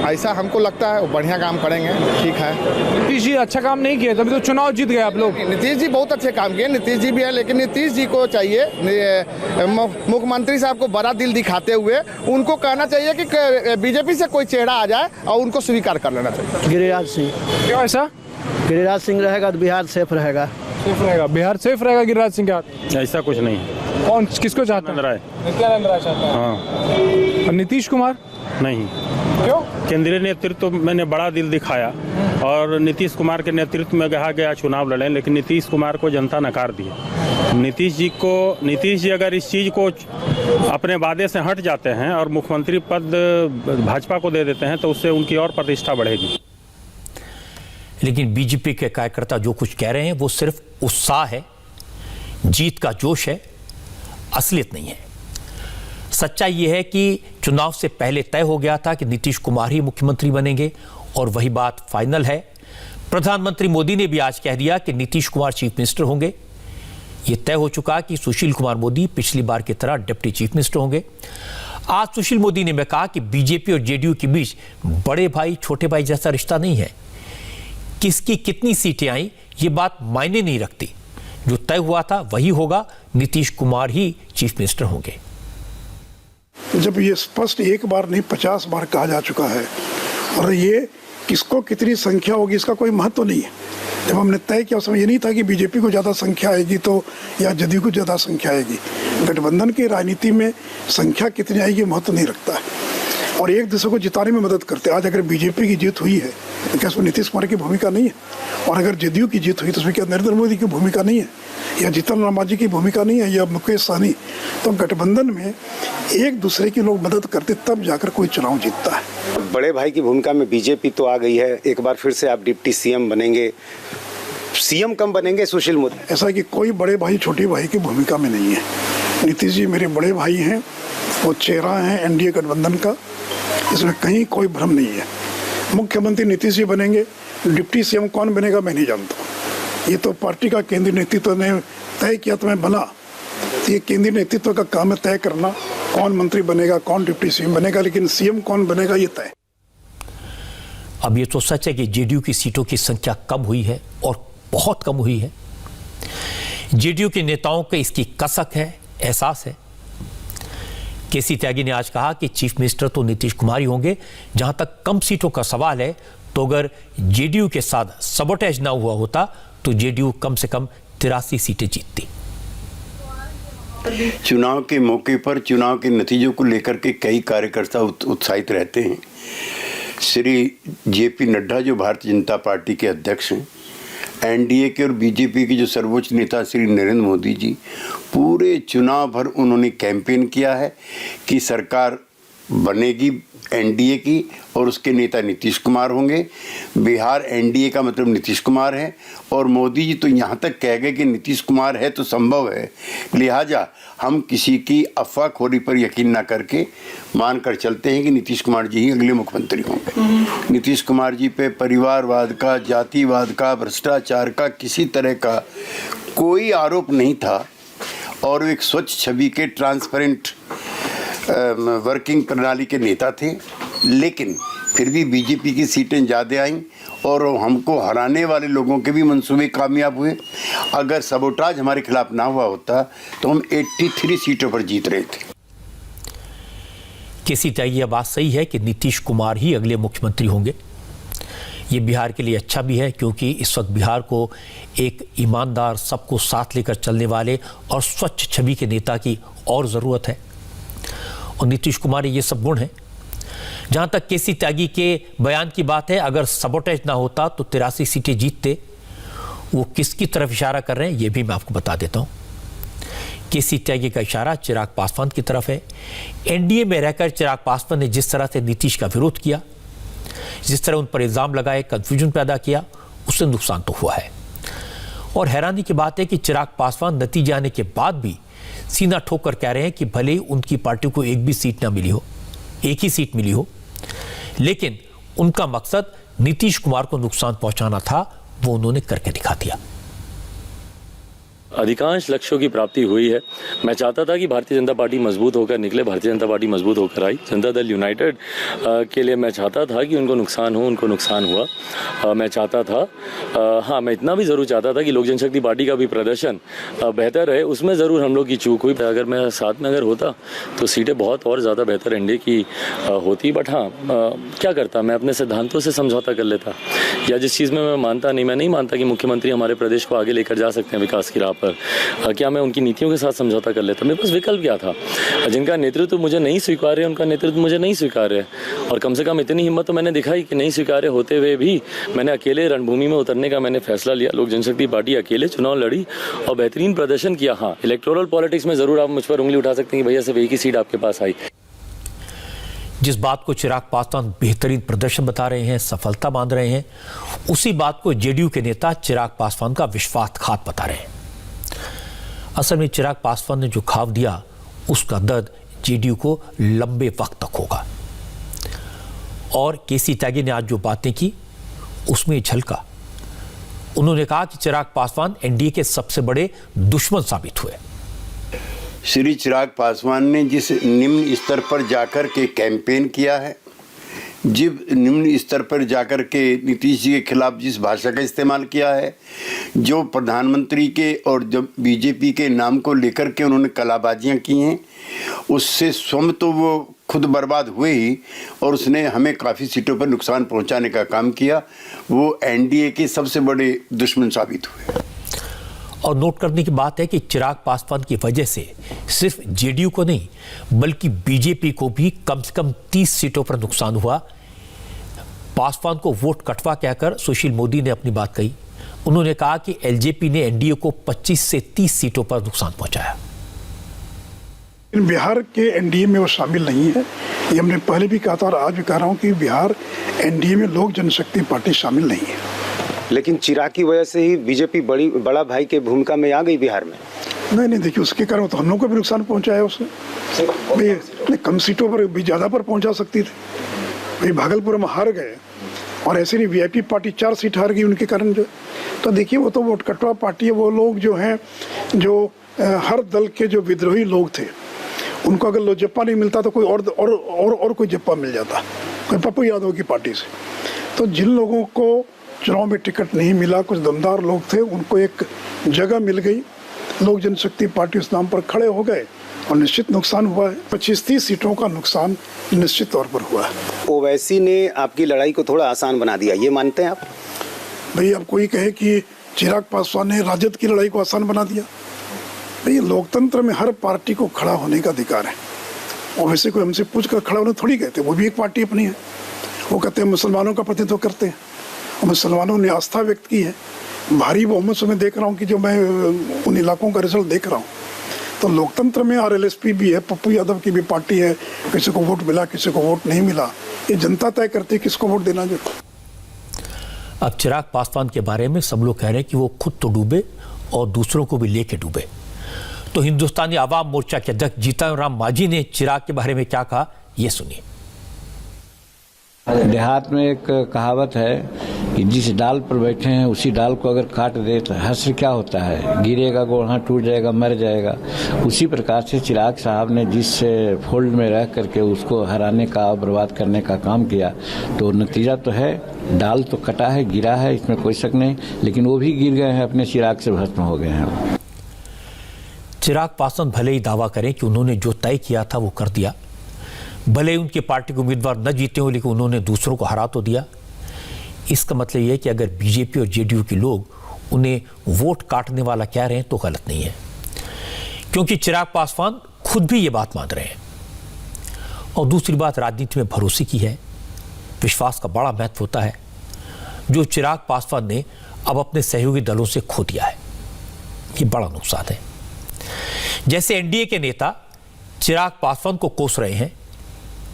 ऐसा हमको लगता है वो बढ़िया काम करेंगे। ठीक है, नीतीश जी अच्छा काम नहीं किए, तभी तो चुनाव जीत गए आप लोग। नीतीश जी बहुत अच्छे काम किए, नीतीश जी भी है, लेकिन नीतीश जी को चाहिए मुख्यमंत्री साहब को बड़ा दिल दिखाते हुए उनको कहना चाहिए कि बीजेपी से कोई चेहरा आ जाए और उनको स्वीकार कर लेना चाहिए। गिरिराज सिंह। क्यों ऐसा? गिरिराज सिंह रहेगा तो बिहार सेफ रहेगा। सेफ रहेगा, बिहार सेफ रहेगा गिरिराज सिंह के हाथ? ऐसा कुछ नहीं है। कौन, किसको चाहते हैं? नित्यानंद राय चाहता है। हाँ। और नीतीश कुमार नहीं। क्यों? केंद्रीय नेतृत्व मैंने बड़ा दिल दिखाया और नीतीश कुमार के नेतृत्व में कहा गया चुनाव लड़ें, लेकिन नीतीश कुमार को जनता नकार दी। नीतीश जी अगर इस चीज़ को अपने वादे से हट जाते हैं और मुख्यमंत्री पद भाजपा को दे देते हैं तो उससे उनकी और प्रतिष्ठा बढ़ेगी। लेकिन बीजेपी के कार्यकर्ता जो कुछ कह रहे हैं वो सिर्फ उत्साह है, जीत का जोश है, असलियत नहीं है। सच्चाई यह है कि चुनाव से पहले तय हो गया था कि नीतीश कुमार ही मुख्यमंत्री बनेंगे और वही बात फाइनल है। प्रधानमंत्री मोदी ने भी आज कह दिया कि नीतीश कुमार चीफ मिनिस्टर होंगे। यह तय हो चुका कि सुशील कुमार मोदी पिछली बार की तरह डिप्टी चीफ मिनिस्टर होंगे। आज सुशील मोदी ने कहा कि बीजेपी और जेडीयू के बीच बड़े भाई छोटे भाई जैसा रिश्ता नहीं है। किसकी कितनी सीटें आई ये बात मायने नहीं रखती, जो तय हुआ था वही होगा, नीतीश कुमार ही चीफ मिनिस्टर होंगे। जब ये स्पष्ट एक बार नहीं 50 बार कहा जा चुका है और ये किसको कितनी संख्या होगी इसका कोई महत्व नहीं है। जब हमने तय किया उस समय ये नहीं था कि बीजेपी को ज़्यादा संख्या आएगी तो या जदयू को ज़्यादा संख्या आएगी। गठबंधन की राजनीति में संख्या कितनी आएगी महत्व नहीं रखता है और एक दूसरे को जिताने में मदद करते हैं। आज अगर बीजेपी की जीत हुई है तो क्या उसमें नीतीश कुमार की भूमिका नहीं है? और अगर जदयू की जीत हुई तो उसमें क्या नरेंद्र मोदी की भूमिका नहीं है या जीतन राम मांझी की भूमिका नहीं है या मुकेश सहनी? तो गठबंधन में एक दूसरे की लोग मदद करते तब जाकर कोई चुनाव जीतता है। बड़े भाई की भूमिका में बीजेपी तो आ गई है। एक बार फिर से आप डिप्टी सीएम बनेंगे। सीएम कम बनेंगे सुशील मोदी। ऐसा कि कोई बड़े भाई छोटे भाई की भूमिका में नहीं है। नीतीश जी मेरे बड़े भाई हैं, वो चेहरा है एनडीए गठबंधन का, इसमें कहीं कोई भ्रम नहीं है। मुख्यमंत्री नीतीश जी बनेंगे, डिप्टी सीएम कौन बनेगा मैं नहीं जानता। ये तो पार्टी का केंद्रीय नेतृत्व ने तय किया तो मैं बना। तो ये केंद्रीय नेतृत्व का काम है तय करना कौन मंत्री बनेगा, कौन डिप्टी सीएम बनेगा, लेकिन सीएम कौन बनेगा ये तय। अब ये तो सच है कि जेडीयू की सीटों की संख्या कम हुई है और बहुत कम हुई है। जेडीयू के नेताओं को इसकी कसक है, एहसास है। केसी त्यागी ने आज कहा कि चीफ मिनिस्टर तो नीतीश कुमार ही होंगे। जहां तक कम सीटों का सवाल है तो अगर जेडीयू के साथ सबोटेज ना हुआ होता तो जेडीयू कम से कम 83 सीटें जीतती। चुनाव के मौके पर चुनाव के नतीजों को लेकर के कई कार्यकर्ता उत्साहित रहते हैं। श्री जेपी नड्डा जो भारतीय जनता पार्टी के अध्यक्ष हैं, एनडीए के और बीजेपी के जो सर्वोच्च नेता श्री नरेंद्र मोदी जी, पूरे चुनाव भर उन्होंने कैंपेन किया है कि सरकार बनेगी एनडीए की और उसके नेता नीतीश कुमार होंगे। बिहार एनडीए का मतलब नीतीश कुमार है और मोदी जी तो यहाँ तक कह गए कि नीतीश कुमार है तो संभव है, लिहाजा हम किसी की अफवाहखोरी पर यकीन ना करके मानकर चलते हैं कि नीतीश कुमार जी ही अगले मुख्यमंत्री होंगे। नीतीश कुमार जी पे परिवारवाद का, जातिवाद का, भ्रष्टाचार का किसी तरह का कोई आरोप नहीं था और एक स्वच्छ छवि के ट्रांसपेरेंट वर्किंग प्रणाली के नेता थे। लेकिन फिर भी बीजेपी की सीटें ज़्यादा आईं और हमको हराने वाले लोगों के भी मंसूबे कामयाब हुए। अगर सबोटाज हमारे खिलाफ ना हुआ होता तो हम 83 सीटों पर जीत रहे थे। केसी त्यागी यह बात सही है कि नीतीश कुमार ही अगले मुख्यमंत्री होंगे। ये बिहार के लिए अच्छा भी है क्योंकि इस वक्त बिहार को एक ईमानदार, सबको साथ लेकर चलने वाले और स्वच्छ छवि के नेता की और ज़रूरत है और नीतीश कुमार ये सब गुण हैं। जहां तक केसी त्यागी के बयान की बात है, अगर सबोटेज ना होता तो 83 सीटें जीतते। वो किसकी तरफ इशारा कर रहे हैं ये भी मैं आपको बता देता हूं। केसी त्यागी का इशारा चिराग पासवान की तरफ है। एनडीए में रहकर चिराग पासवान ने जिस तरह से नीतीश का विरोध किया, जिस तरह उन पर इल्जाम लगाए, कंफ्यूजन पैदा किया, उससे नुकसान तो हुआ है। और हैरानी की बात है कि चिराग पासवान नतीजे आने के बाद भी सीना ठोक कर कह रहे हैं कि भले ही उनकी पार्टी को एक भी सीट ना मिली हो, एक ही सीट मिली हो, लेकिन उनका मकसद नीतीश कुमार को नुकसान पहुंचाना था, वो उन्होंने करके दिखा दिया। अधिकांश लक्ष्यों की प्राप्ति हुई है। मैं चाहता था कि भारतीय जनता पार्टी मजबूत होकर निकले, भारतीय जनता पार्टी मजबूत होकर आई। जनता दल यूनाइटेड के लिए मैं चाहता था कि उनको नुकसान हो, उनको नुकसान हुआ। मैं चाहता था, हाँ, मैं इतना भी ज़रूर चाहता था कि लोक जनशक्ति पार्टी का भी प्रदर्शन बेहतर रहे। उसमें ज़रूर हम लोग की चूक हुई। अगर मैं साथ में अगर होता तो सीटें बहुत और ज़्यादा बेहतर एनडीए की होती। बट हाँ, क्या करता, मैं अपने सिद्धांतों से समझौता कर लेता, या जिस चीज़ में मैं मानता नहीं, मैं नहीं मानता कि मुख्यमंत्री हमारे प्रदेश को आगे लेकर जा सकते हैं विकास की राह पर, क्या मैं उनकी नीतियों के साथ समझौता कर लेता। मेरे पास विकल्प क्या था? जिनका नेतृत्व मुझे नहीं स्वीकार्य है, उनका नेतृत्व मुझे नहीं स्वीकार्य है। और कम से कम इतनी हिम्मत तो मैंने दिखाई कि नहीं स्वीकार्य होते हुए भी मैंने अकेले रणभूमि में उतरने का मैंने फैसला लिया। लोक जनशक्ति पार्टी अकेले चुनाव लड़ी और बेहतरीन प्रदर्शन किया। हाँ, इलेक्टोरल पॉलिटिक्स में जरूर आप मुझ पर उंगली उठा सकते हैं कि भैया सिर्फ एक ही सीट आपके पास आई। जिस बात को चिराग पासवान बेहतरीन प्रदर्शन बता रहे हैं, सफलता मान रहे हैं, उसी बात को जेडीयू के नेता चिराग पासवान का विश्वासघात बता रहे हैं। असल में चिराग पासवान ने जो घाव दिया, उसका दर्द जेडीयू को लंबे वक्त तक होगा। और केसी त्यागी ने आज जो बातें की उसमें झलका। उन्होंने कहा कि चिराग पासवान एनडीए के सबसे बड़े दुश्मन साबित हुए। श्री चिराग पासवान ने जिस निम्न स्तर पर जाकर के कैंपेन किया है, जब निम्न स्तर पर जाकर के नीतीश जी के खिलाफ जिस भाषा का इस्तेमाल किया है, जो प्रधानमंत्री के और जब बीजेपी के नाम को लेकर के उन्होंने कलाबाजियां की हैं, उससे स्वयं तो वो खुद बर्बाद हुए ही, और उसने हमें काफ़ी सीटों पर नुकसान पहुंचाने का काम किया। वो एनडीए के सबसे बड़े दुश्मन साबित हुए। और नोट करने की बात है कि चिराग पासवान की वजह से सिर्फ जेडीयू को नहीं, बल्कि बीजेपी को भी कम से कम 30 सीटों पर नुकसान हुआ। पासवान को वोट कटवा कहकर सुशील मोदी ने अपनी बात कही। उन्होंने कहा कि एलजेपी ने एनडीए को 25 से 30 सीटों पर नुकसान पहुंचाया। बिहार के एनडीए में वो शामिल नहीं है, ये हमने पहले भी कहा था और आज भी कह रहा हूँ कि बिहार एनडीए में लोक जनशक्ति पार्टी शामिल नहीं है। लेकिन चिराग की वजह से ही बीजेपी बड़ा भाई के भूमिका में आ गई बिहार में। नहीं, देखिए, उसके कारण तो हम लोग को भी नुकसान पहुंचाया उसने। कम सीटों पर भी ज़्यादा पर पहुंचा सकती थी। भाई भागलपुर में हार गए, और ऐसे नहीं वीआईपी पार्टी 4 सीट हार गई उनके कारण जो। तो देखिए, वो तो वोट कटवा पार्टी है। वो लोग जो हैं, जो हर दल के जो विद्रोही लोग थे, उनको अगर लोजप्पा नहीं मिलता तो कोई और कोई जप्पा मिल जाता, कोई पप्पू यादव की पार्टी से। तो जिन लोगों को चुनाव में टिकट नहीं मिला, कुछ दमदार लोग थे, उनको एक जगह मिल गई। लोक जनशक्ति पार्टी उस नाम पर खड़े हो गए और निश्चित नुकसान हुआ है। 25-30 सीटों का नुकसान निश्चित तौर पर हुआ है। ओवैसी ने आपकी लड़ाई को थोड़ा आसान बना दिया, ये मानते हैं आप? भाई, अब कोई कहे कि चिराग पासवान ने राजद की लड़ाई को आसान बना दिया। भाई, लोकतंत्र में हर पार्टी को खड़ा होने का अधिकार है। ओवैसी को हमसे पूछ कर खड़ा होने थोड़ी कहते, वो भी एक पार्टी अपनी है। वो कहते हैं मुसलमानों का प्रतिनिधित्व करते हैं, और मुसलमानों ने आस्था व्यक्त की है। भारी बहुमत से मैं देख रहा हूँ कि जो मैं उन इलाकों का रिजल्ट देख रहा हूँ, तो लोकतंत्र में आरएलएसपी भी है, पप्पू यादव की भी पार्टी है। किसी को वोट मिला, किसी को वोट नहीं मिला, ये जनता तय करती है किसको वोट देना। जो अब चिराग पासवान के बारे में सब लोग कह रहे हैं कि वो खुद तो डूबे और दूसरों को भी लेके डूबे। तो हिंदुस्तानी आवाम मोर्चा के अध्यक्ष जीतन राम मांझी ने चिराग के बारे में क्या कहा, ये सुनिए। देहात में एक कहावत है कि जिस डाल पर बैठे हैं उसी डाल को अगर काट दे तो हश्र क्या होता है, गिरेगा गोढ़ा टूट जाएगा, मर जाएगा। उसी प्रकार से चिराग साहब ने जिस फोल्ड में रह करके उसको हराने का, बर्बाद करने का काम किया, तो नतीजा तो है, डाल तो कटा है, गिरा है, इसमें कोई शक नहीं, लेकिन वो भी गिर गए हैं, अपने चिराग से भस्म हो गए हैं। चिराग पासवान भले ही दावा करें कि उन्होंने जो तय किया था वो कर दिया, भले ही उनकी पार्टी के उम्मीदवार न जीते हो, लेकिन उन्होंने दूसरों को हरा तो दिया। इसका मतलब यह है कि अगर बीजेपी और जेडीयू के लोग उन्हें वोट काटने वाला कह रहे हैं तो गलत नहीं है, क्योंकि चिराग पासवान खुद भी ये बात मान रहे हैं। और दूसरी बात राजनीति में भरोसे की है। विश्वास का बड़ा महत्व होता है, जो चिराग पासवान ने अब अपने सहयोगी दलों से खो दिया है। ये बड़ा नुकसान है। जैसे एनडीए के नेता चिराग पासवान को कोस रहे हैं,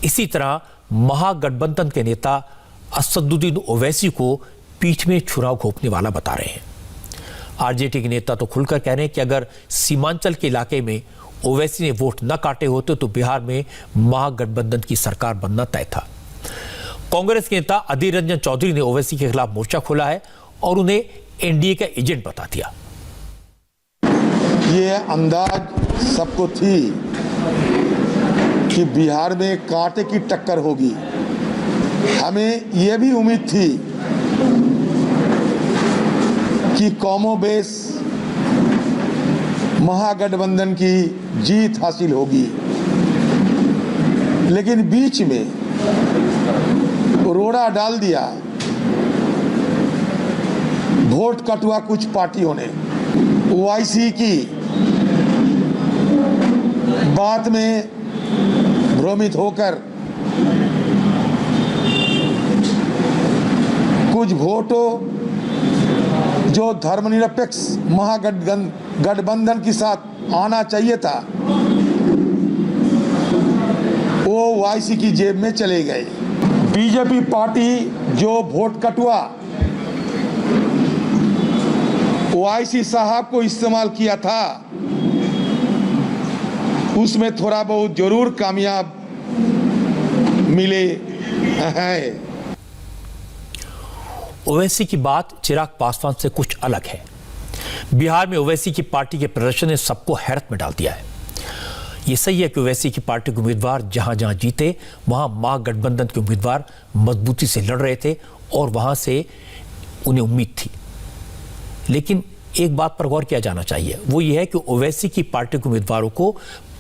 इसी तरह महागठबंधन के नेता असदुद्दीन ओवैसी को पीठ में छुरा घोंपने वाला बता रहे हैं। आरजेडी के नेता तो खुलकर कह रहे हैं कि अगर सीमांचल के इलाके में ओवैसी ने वोट न काटे होते तो बिहार में महागठबंधन की सरकार बनना तय था। कांग्रेस के नेता अधीर रंजन चौधरी ने ओवैसी के खिलाफ मोर्चा खोला है और उन्हें एनडीए का एजेंट बता दिया। ये अंदाज सबको थी कि बिहार में कांटे की टक्कर होगी। हमें यह भी उम्मीद थी कि कमोबेश महागठबंधन की जीत हासिल होगी, लेकिन बीच में रोड़ा डाल दिया वोट कटवा कुछ पार्टियों ने। ओआईसी की बात में भ्रमित होकर कुछ वोटों जो धर्मनिरपेक्ष महागठबंधन के साथ आना चाहिए था, वो ओआईसी की जेब में चले गए। बीजेपी पार्टी जो वोट कटवा ओआईसी साहब को इस्तेमाल किया था, उसमें थोड़ा बहुत जरूर कामयाब मिले हैं। ओवैसी की बात चिराग पासवान से कुछ अलग है। बिहार में ओवैसी की पार्टी के प्रदर्शन ने सबको हैरत में डाल दिया है। यह सही है कि ओवैसी की पार्टी के उम्मीदवार जहां जहां जीते वहां महागठबंधन के उम्मीदवार मजबूती से लड़ रहे थे और वहां से उन्हें उम्मीद थी। लेकिन एक बात पर गौर किया जाना चाहिए, वो ये है कि ओवैसी की पार्टी के उम्मीदवारों को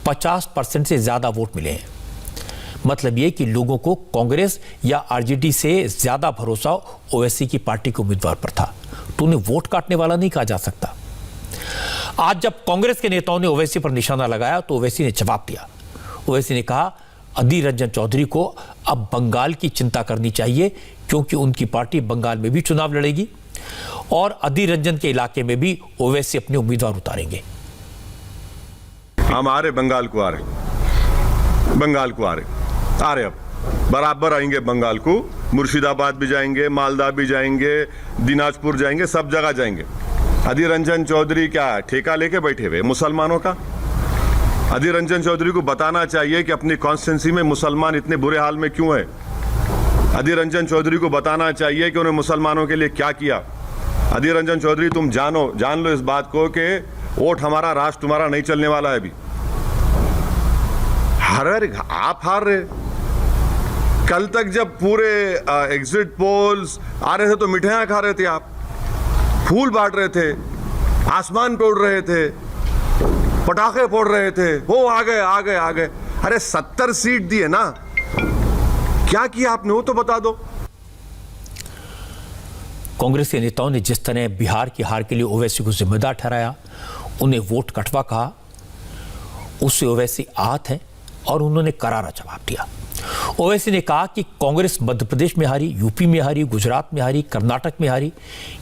50% से ज्यादा वोट मिले हैं। मतलब ये कि लोगों को कांग्रेस या आरजेडी से ज्यादा भरोसा ओवैसी की पार्टी के उम्मीदवार पर था, तो उन्हें वोट काटने वाला नहीं कहा जा सकता। आज जब कांग्रेस के नेताओं ने ओवैसी पर निशाना लगाया तो ओवैसी ने जवाब दिया। ओवैसी ने कहा अधीर रंजन चौधरी को अब बंगाल की चिंता करनी चाहिए, क्योंकि उनकी पार्टी बंगाल में भी चुनाव लड़ेगी और अधीर रंजन के इलाके में भी ओवैसी अपने उम्मीदवार उतारेंगे। हम आ रहे बंगाल को, आ रहे अब बराबर आएंगे बंगाल को। मुर्शिदाबाद भी जाएंगे, मालदा भी जाएंगे, दिनाजपुर जाएंगे, सब जगह जाएंगे। अधीर रंजन चौधरी क्या ठेका लेके बैठे हुए मुसलमानों का? अधीर रंजन चौधरी को बताना चाहिए कि अपनी कॉन्स्टिट्यूंसी में मुसलमान इतने बुरे हाल में क्यों है। अधीर रंजन चौधरी को बताना चाहिए कि उन्हें मुसलमानों के लिए क्या किया। अधीर रंजन चौधरी तुम जान लो इस बात को कि वोट हमारा, राष्ट्र तुम्हारा नहीं चलने वाला है अभी। आप हार रहे। कल तक जब पूरे एग्जिट पोल्स आ रहे थे तो मिठाइयां खा रहे थे आप, फूल बांट रहे थे, आसमान पे उड़ रहे थे, पटाखे फोड़ रहे थे, वो आ गए। अरे 70 सीट दिए ना, क्या किया आपने वो तो बता दो। कांग्रेस के नेताओं ने जिस तरह बिहार की हार के लिए ओवैसी को जिम्मेदार ठहराया, उन्हें वोट कटवा कहा, उससे ओवैसी आहत हैं और उन्होंने करारा जवाब दिया। ओवैसी ने कहा कि कांग्रेस मध्य प्रदेश में हारी, यूपी में हारी, गुजरात में हारी, कर्नाटक में हारी,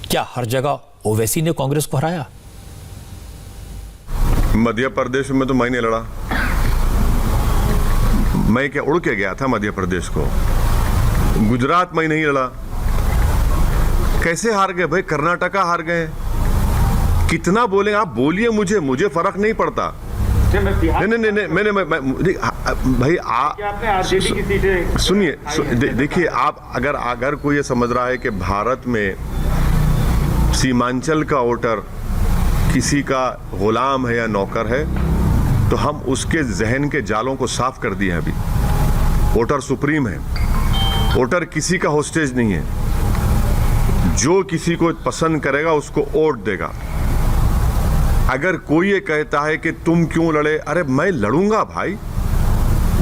क्या हर जगह ओवैसी ने कांग्रेस को हराया? मध्य प्रदेश में तो मैं नहीं लड़ा, मैं क्या उड़ के गया था मध्य प्रदेश को। गुजरात में नहीं लड़ा, कैसे हार गए भाई? कर्नाटका हार गए। कितना बोले आप, बोलिए, मुझे फर्क नहीं पड़ता। नहीं मैंने भाई सुनिए, देखिए आप अगर कोई ये समझ रहा है कि भारत में सीमांचल का वोटर किसी का गुलाम है या नौकर है, तो हम उसके जहन के जालों को साफ कर दिए हैं। अभी वोटर सुप्रीम है, वोटर किसी का होस्टेज नहीं है। जो किसी को पसंद करेगा उसको वोट देगा। अगर कोई ये कहता है कि तुम क्यों लड़े, अरे मैं लड़ूंगा भाई,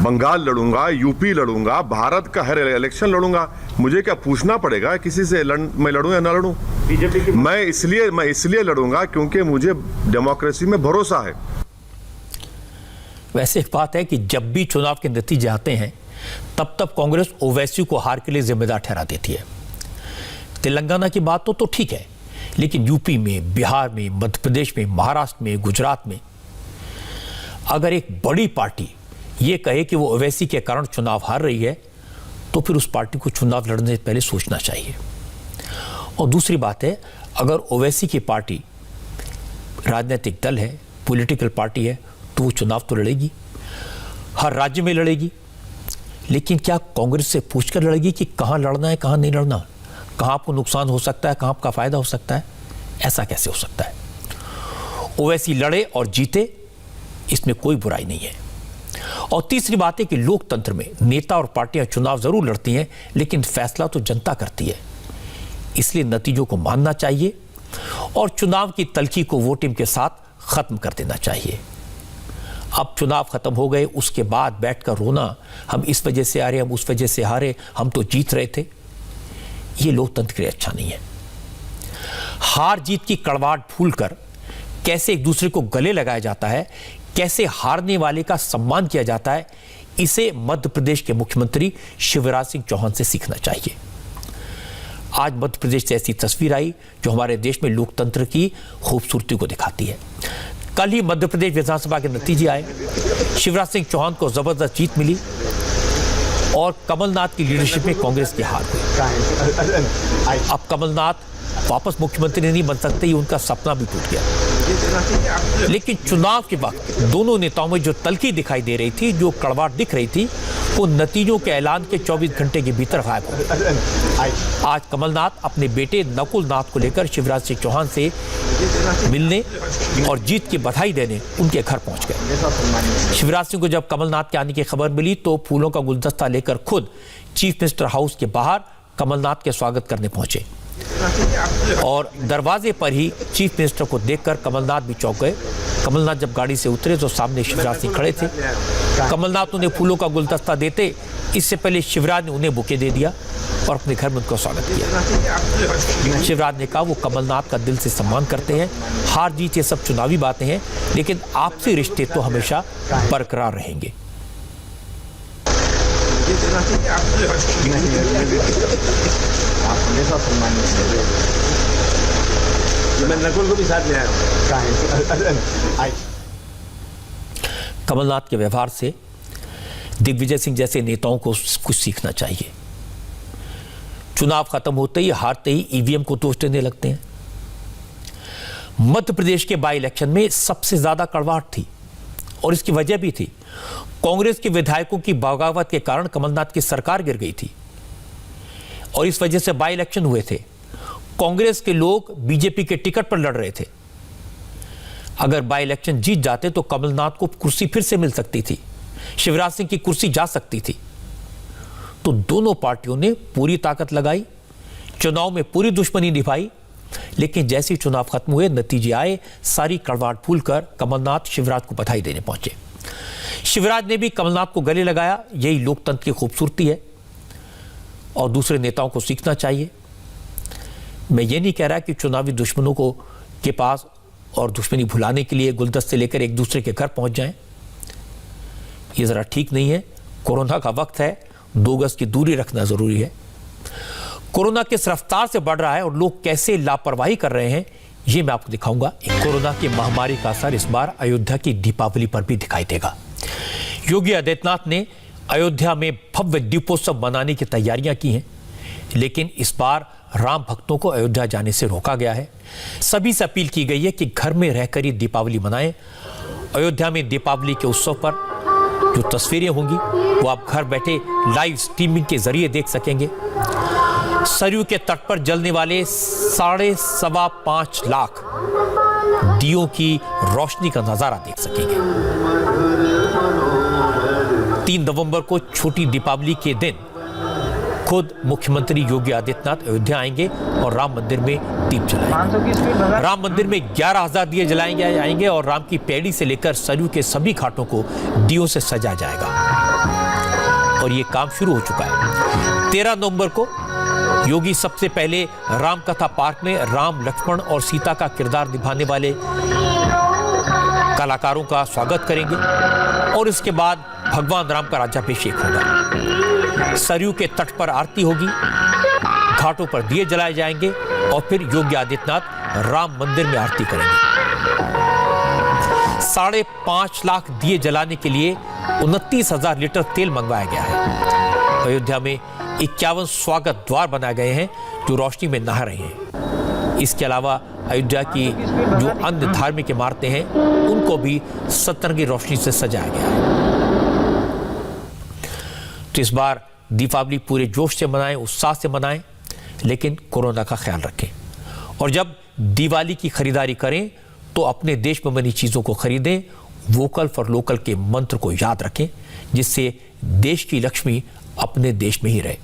बंगाल लड़ूंगा, यूपी लड़ूंगा, भारत का हर इलेक्शन लड़ूंगा। मुझे क्या पूछना पड़ेगा किसी से मैं लड़ूं या ना लड़ूं? मैं इसलिए लड़ूंगा क्योंकि मुझे डेमोक्रेसी में भरोसा है। वैसे एक बात है कि जब भी चुनाव के नतीजे आते हैं तब तक कांग्रेस ओवैसी को हार के लिए जिम्मेदार ठहरा देती है। तेलंगाना की बात तो ठीक है, लेकिन यूपी में, बिहार में, मध्य प्रदेश में, महाराष्ट्र में, गुजरात में अगर एक बड़ी पार्टी ये कहे कि वो ओवैसी के कारण चुनाव हार रही है, तो फिर उस पार्टी को चुनाव लड़ने से पहले सोचना चाहिए। और दूसरी बात है, अगर ओवैसी की पार्टी राजनीतिक दल है, पॉलिटिकल पार्टी है, तो वो चुनाव तो लड़ेगी, हर राज्य में लड़ेगी, लेकिन क्या कांग्रेस से पूछकर लड़ेगी कि कहाँ लड़ना है, कहाँ नहीं लड़ना, कहाँ आपको नुकसान हो सकता है, कहाँ आपका फायदा हो सकता है? ऐसा कैसे हो सकता है? ओवैसी लड़े और जीते, इसमें कोई बुराई नहीं है। और तीसरी बात है कि लोकतंत्र में नेता और पार्टियां चुनाव जरूर लड़ती हैं, लेकिन फैसला तो जनता करती है, इसलिए नतीजों को मानना चाहिए और चुनाव की तल्खी को वोटिंग के साथ खत्म कर देना चाहिए। अब चुनाव खत्म हो गए, उसके बाद बैठकर रोना, हम इस वजह से हारे, हम उस वजह से हारे, हम तो जीत रहे थे, ये लोकतंत्र के लिए अच्छा नहीं है। हार जीत की कड़वाहट भूलकर कैसे एक दूसरे को गले लगाया जाता है, कैसे हारने वाले का सम्मान किया जाता है, इसे मध्य प्रदेश के मुख्यमंत्री शिवराज सिंह चौहान से सीखना चाहिए। आज मध्य प्रदेश से ऐसी तस्वीर आई जो हमारे देश में लोकतंत्र की खूबसूरती को दिखाती है। कल ही मध्य प्रदेश विधानसभा के नतीजे आए, शिवराज सिंह चौहान को जबरदस्त जीत मिली और कमलनाथ की लीडरशिप में कांग्रेस की हार हुई। अब कमलनाथ वापस मुख्यमंत्री नहीं बन सकते, ये उनका सपना भी टूट गया। लेकिन चुनाव के वक्त दोनों नेताओं में जो तल्खी दिखाई दे रही थी, जो कड़वाहट दिख रही थी, वो नतीजों के ऐलान के 24 घंटे के भीतर गायब हो गई। आज कमलनाथ अपने बेटे नकुल नाथ को लेकर शिवराज सिंह चौहान से मिलने और जीत की बधाई देने उनके घर पहुंच गए। शिवराज सिंह को जब कमलनाथ के आने की खबर मिली तो फूलों का गुलदस्ता लेकर खुद चीफ मिनिस्टर हाउस के बाहर कमलनाथ के स्वागत करने पहुंचे और दरवाजे पर ही चीफ मिनिस्टर को देखकर कमलनाथ भी चौंक गए। कमलनाथ जब गाड़ी से उतरे तो सामने शिवराज सिंह खड़े थे। कमलनाथ उन्हें फूलों का गुलदस्ता देते, इससे पहले शिवराज ने उन्हें बुके दे दिया और अपने घर में उनका स्वागत किया। शिवराज ने कहा वो कमलनाथ का दिल से सम्मान करते हैं, हार जीत ये सब चुनावी बातें हैं, लेकिन आपसी रिश्ते तो हमेशा बरकरार रहेंगे। आप हमेशा सम्मानित हैं। मैं नकुल को भी साथ ले आया। कमलनाथ के व्यवहार से दिग्विजय सिंह जैसे नेताओं को कुछ सीखना चाहिए। चुनाव खत्म होते ही, हारते ही ईवीएम को दोष देने लगते हैं। मध्य प्रदेश के बाई इलेक्शन में सबसे ज्यादा कड़वाहट थी और इसकी वजह भी थी। कांग्रेस के विधायकों की बगावत के कारण कमलनाथ की सरकार गिर गई थी और इस वजह से बाई इलेक्शन हुए थे। कांग्रेस के लोग बीजेपी के टिकट पर लड़ रहे थे। अगर बाई इलेक्शन जीत जाते तो कमलनाथ को कुर्सी फिर से मिल सकती थी, शिवराज सिंह की कुर्सी जा सकती थी। तो दोनों पार्टियों ने पूरी ताकत लगाई, चुनाव में पूरी दुश्मनी निभाई, लेकिन जैसे ही चुनाव खत्म हुए, नतीजे आए, सारी कड़वाहट भूलकर कमलनाथ शिवराज को बधाई देने पहुंचे। शिवराज ने भी कमलनाथ को गले लगाया। यही लोकतंत्र की खूबसूरती है और दूसरे नेताओं को सीखना चाहिए। मैं ये नहीं कह रहा कि चुनावी दुश्मनों को के पास और दुश्मनी भुलाने के लिए गुलदस्ते लेकर एक दूसरे के घर पहुंच जाएं, ये जरा ठीक नहीं है। कोरोना का वक्त है, 2 गज की दूरी रखना जरूरी है। कोरोना किस रफ्तार से बढ़ रहा है और लोग कैसे लापरवाही कर रहे हैं, ये मैं आपको दिखाऊंगा। कोरोना की महामारी का असर इस बार अयोध्या की दीपावली पर भी दिखाई देगा। योगी आदित्यनाथ ने अयोध्या में भव्य दीपोत्सव मनाने की तैयारियां की हैं, लेकिन इस बार राम भक्तों को अयोध्या जाने से रोका गया है। सभी से अपील की गई है कि घर में रहकर ही दीपावली मनाएं। अयोध्या में दीपावली के उत्सव पर जो तस्वीरें होंगी वो आप घर बैठे लाइव स्ट्रीमिंग के जरिए देख सकेंगे। सरयू के तट पर जलने वाले 5.25 लाख दियों की रोशनी का नजारा देख सकेंगे। 3 नवंबर को छोटी दीपावली के दिन खुद मुख्यमंत्री योगी आदित्यनाथ अयोध्या आएंगे और राम मंदिर में दीप जलाएंगे। राम मंदिर में 11,000 दिए जलाएंगे जाएंगे और राम की पैड़ी से लेकर सरयू के सभी घाटों को दियों से सजाया जाएगा और ये काम शुरू हो चुका है। 13 नवंबर को योगी सबसे पहले राम कथा पार्क में राम, लक्ष्मण और सीता का किरदार निभाने वाले कलाकारों का स्वागत करेंगे और इसके बाद भगवान राम का राज्याभिषेक होगा। सरयू के तट पर आरती होगी, घाटों पर दिए जलाए जाएंगे और फिर योगी आदित्यनाथ राम मंदिर में आरती करेंगे। 5.5 लाख दिए जलाने के लिए 29,000 लीटर तेल मंगवाया गया है। अयोध्या में 51 स्वागत द्वार बनाए गए हैं जो रोशनी में नहा रहे हैं। इसके अलावा अयोध्या की जो अन्य धार्मिक इमारतें हैं उनको भी सतरंगी रोशनी से सजाया गया है। तो इस बार दीपावली पूरे जोश से मनाएं, उत्साह से मनाएं, लेकिन कोरोना का ख्याल रखें। और जब दिवाली की खरीदारी करें तो अपने देश में बनी चीज़ों को खरीदें, वोकल फॉर लोकल के मंत्र को याद रखें, जिससे देश की लक्ष्मी अपने देश में ही रहे।